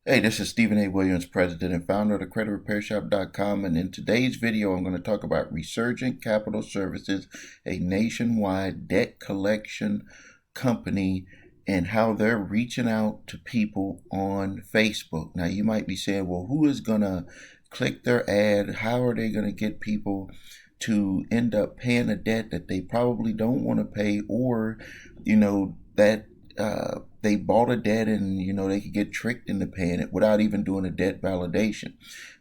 Hey, this is Stephen A. Williams, President and founder of the CreditRepairShop.com, and in today's video, I'm going to talk about Resurgent Capital Services, a nationwide debt collection company, and how they're reaching out to people on Facebook. Now, you might be saying, well, who is going to click their ad? How are they going to get people to end up paying a debt that they probably don't want to pay, or, that they bought a debt and they could get tricked into paying it without even doing a debt validation.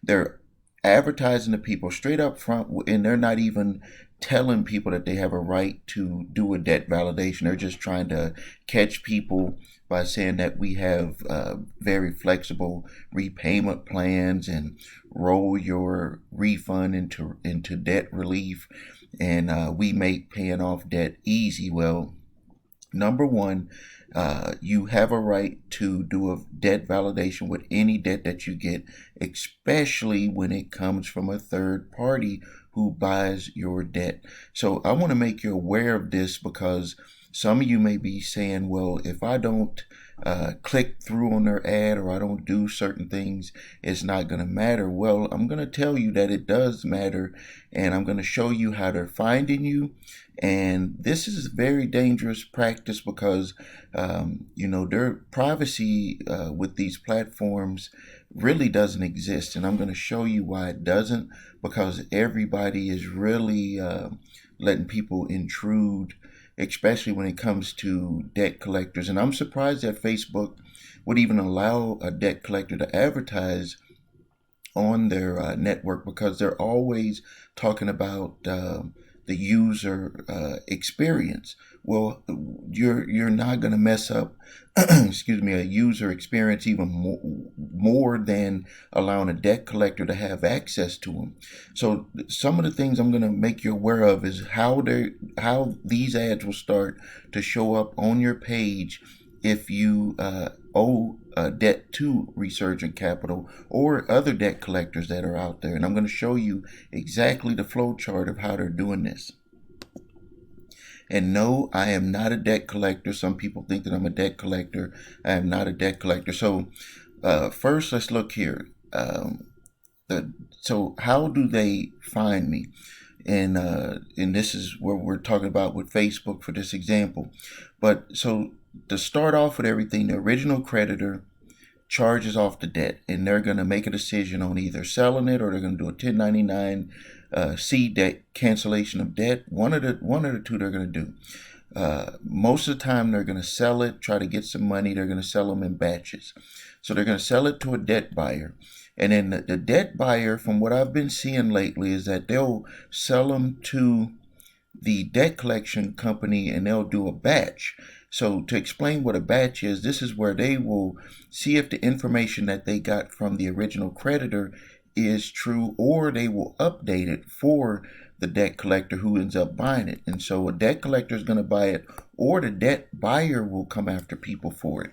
They're advertising to people straight up front, and they're not even telling people that they have a right to do a debt validation. They're just trying to catch people by saying that we have very flexible repayment plans and roll your refund into debt relief, and we make paying off debt easy. Well, number one, you have a right to do a debt validation with any debt that you get, especially when it comes from a third party who buys your debt. So I want to make you aware of this because some of you may be saying, well, if I don't click through on their ad or I don't do certain things, it's not going to matter. Well, I'm going to tell you that it does matter, and I'm going to show you how they're finding you. And this is very dangerous practice because, their privacy with these platforms really doesn't exist. And I'm going to show you why it doesn't, because everybody is really letting people intrude, especially when it comes to debt collectors. And I'm surprised that Facebook would even allow a debt collector to advertise on their network, because they're always talking about the user experience. Well, you're not going to mess up, excuse me, a user experience even more than allowing a debt collector to have access to them. So some of the things I'm going to make you aware of is how these ads will start to show up on your page if you owe a debt to Resurgent Capital or other debt collectors that are out there. And I'm going to show you exactly the flow chart of how they're doing this. And no, I am not a debt collector. Some people think that I'm a debt collector. I am not a debt collector. So first, let's look here. So how do they find me? And this is what we're talking about with Facebook for this example. But so to start off with everything, the original creditor charges off the debt, and they're going to make a decision on either selling it or they're going to do a 1099 C debt cancellation of debt. One of the two they're going to do. Most of the time they're going to sell it, try to get some money. They're going to sell them in batches. So they're going to sell it to a debt buyer. And then the debt buyer, from what I've been seeing lately, is that they'll sell them to the debt collection company and they'll do a batch. So to explain what a batch is, this is where they will see if the information that they got from the original creditor is true, or they will update it for the debt collector who ends up buying it. And so a debt collector is going to buy it, or the debt buyer will come after people for it.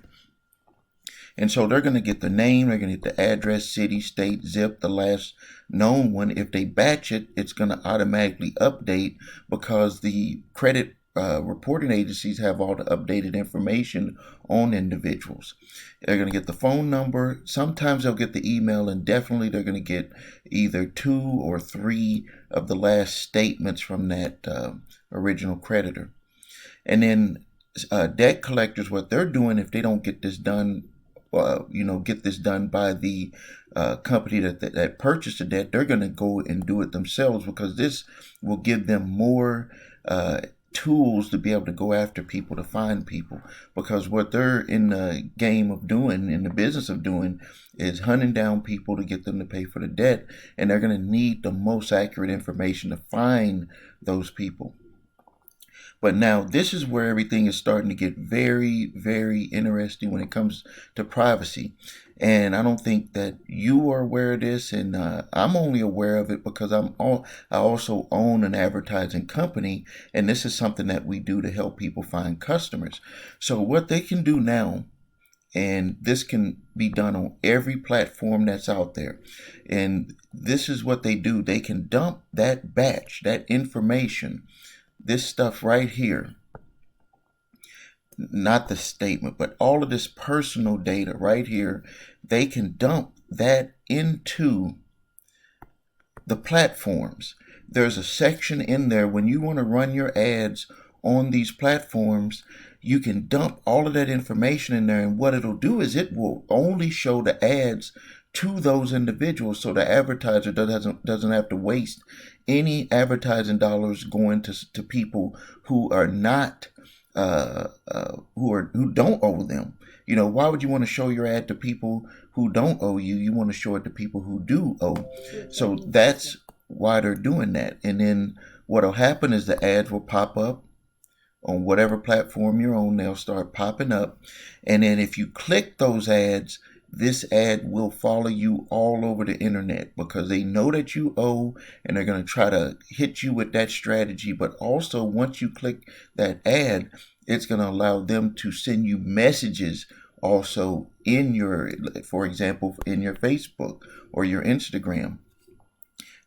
And so they're going to get the name, they're going to get the address, city, state, zip, the last known one. If they batch it, it's going to automatically update because the credit reporting agencies have all the updated information on individuals. They're going to get the phone number. Sometimes they'll get the email, and definitely they're going to get either 2 or 3 of the last statements from that original creditor. And then debt collectors, what they're doing, if they don't get this done, get this done by the company that purchased the debt, they're going to go and do it themselves, because this will give them more tools to be able to go after people, to find people, because what they're in the game of doing, in the business of doing, is hunting down people to get them to pay for the debt, and they're going to need the most accurate information to find those people. But now this is where everything is starting to get very, very interesting when it comes to privacy. And I don't think that you are aware of this, and I'm only aware of it because I also own an advertising company, and this is something that we do to help people find customers. So what they can do now, and this can be done on every platform that's out there, and this is what they do. They can dump that batch, that information, this stuff right here. not the statement, but all of this personal data right here, they can dump that into the platforms. There's a section in there when you want to run your ads on these platforms, you can dump all of that information in there, and what it'll do is it will only show the ads to those individuals, so the advertiser doesn't have to waste any advertising dollars going to people who are not who don't owe them. You know, why would you want to show your ad to people who don't owe you? You want to show it to people who do owe. So that's why they're doing that. And then what'll happen is the ads will pop up on whatever platform you're on. They'll start popping up, and then if you click those ads, this ad will follow you all over the internet, because they know that you owe, and they're going to try to hit you with that strategy. But also, once you click that ad, it's going to allow them to send you messages also in your, for example, in your Facebook or your Instagram.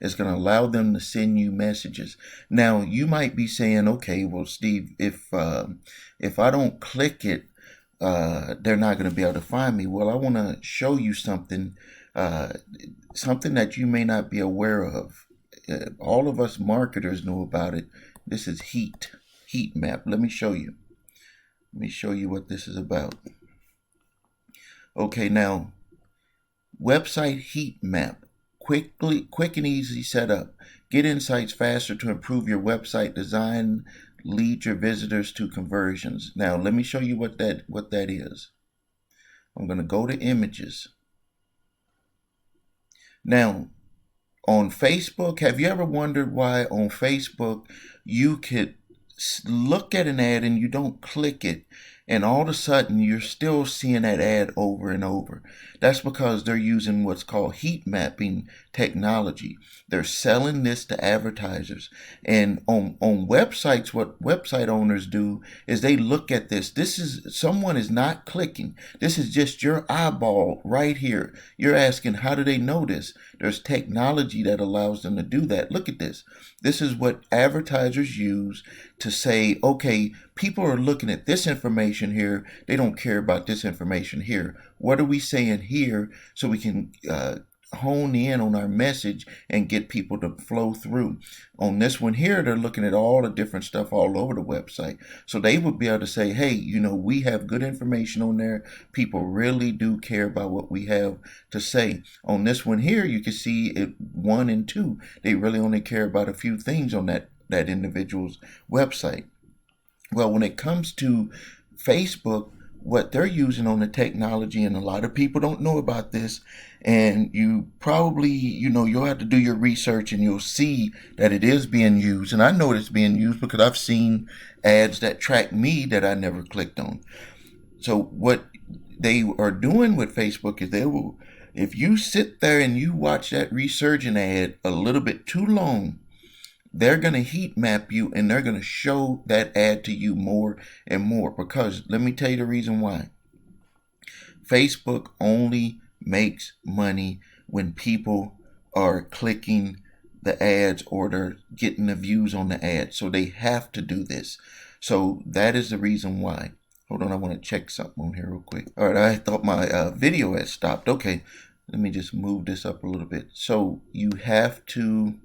It's going to allow them to send you messages. Now, you might be saying, okay, well, Steve, if I don't click it, they're not going to be able to find me. Well, I want to show you something, something that you may not be aware of. All of us marketers know about it. This is heat map. Let me show you. Let me show you what this is about. Okay, now, website heat map. Quick and easy setup. Get insights faster to improve your website design. Lead your visitors to conversions. Now, let me show you what that is. I'm going to go to images. Now, on Facebook, have you ever wondered why on Facebook you could look at an ad and you don't click it, and all of a sudden you're still seeing that ad over and over? That's because they're using what's called heat mapping technology. They're selling this to advertisers. And on websites, what website owners do is they look at this. Someone is not clicking. This is just your eyeball right here. You're asking, how do they know this? There's technology that allows them to do that. Look at this. This is what advertisers use to say, okay, people are looking at this information here. They don't care about this information here. What are we saying here so we can hone in on our message and get people to flow through? On this one here, they're looking at all the different stuff all over the website. So they would be able to say, hey, you know, we have good information on there. People really do care about what we have to say. On this one here, you can see it 1 and 2. They really only care about a few things on that individual's website. Well, when it comes to Facebook, what they're using on the technology, and a lot of people don't know about this, and you probably, you'll have to do your research and you'll see that it is being used. And I know it's being used because I've seen ads that track me that I never clicked on. So what they are doing with Facebook is if you sit there and you watch that resurgent ad a little bit too long, they're going to heat map you, and they're going to show that ad to you more and more. Because let me tell you the reason why. Facebook only makes money when people are clicking the ads or they're getting the views on the ads. So they have to do this. So that is the reason why. Hold on, I want to check something on here real quick. All right, I thought my video had stopped. Okay, let me just move this up a little bit. So you have to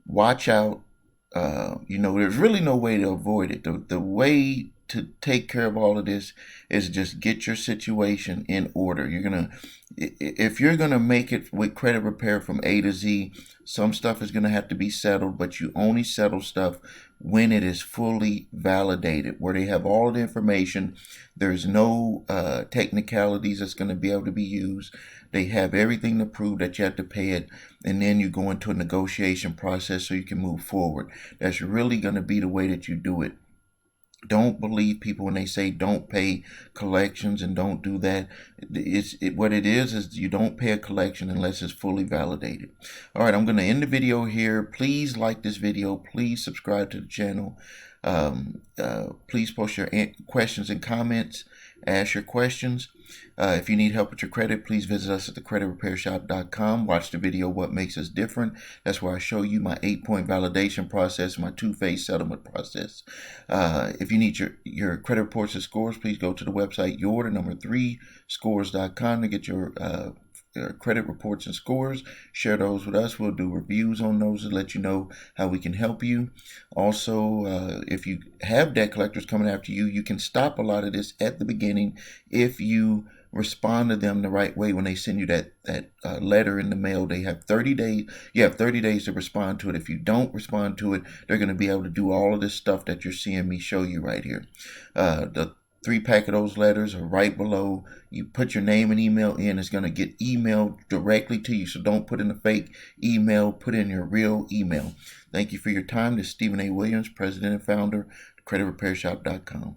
watch out. There's really no way to avoid it. The way to take care of all of this is just get your situation in order. If you're gonna make it with credit repair from A to Z, some stuff is gonna have to be settled, but you only settle stuff when it is fully validated, where they have all the information. There's no technicalities that's going to be able to be used. They have everything to prove that you have to pay it, and then you go into a negotiation process so you can move forward. That's really going to be the way that you do it. Don't believe people when they say don't pay collections and don't do that. What it is you don't pay a collection unless it's fully validated. All right, I'm going to end the video here. Please like this video. Please subscribe to the channel. Please post your questions and comments. ask your questions. If you need help with your credit, please visit us at thecreditrepairshop.com. Watch the video, What Makes Us Different. That's where I show you my 8-point validation process, my 2-phase settlement process. If you need your credit reports and scores, please go to the website your3scores.com to get your credit reports and scores. Share those with us. We'll do reviews on those to let you know how we can help you. Also, if you have debt collectors coming after you, you can stop a lot of this at the beginning if you respond to them the right way. When they send you that letter in the mail, they have 30 days. You have 30 days to respond to it. If you don't respond to it, they're going to be able to do all of this stuff that you're seeing me show you right here. The 3-pack of those letters are right below. You put your name and email in, it's going to get emailed directly to you. So don't put in a fake email, put in your real email. Thank you for your time. This is Stephen A. Williams, President and Founder, creditrepairshop.com.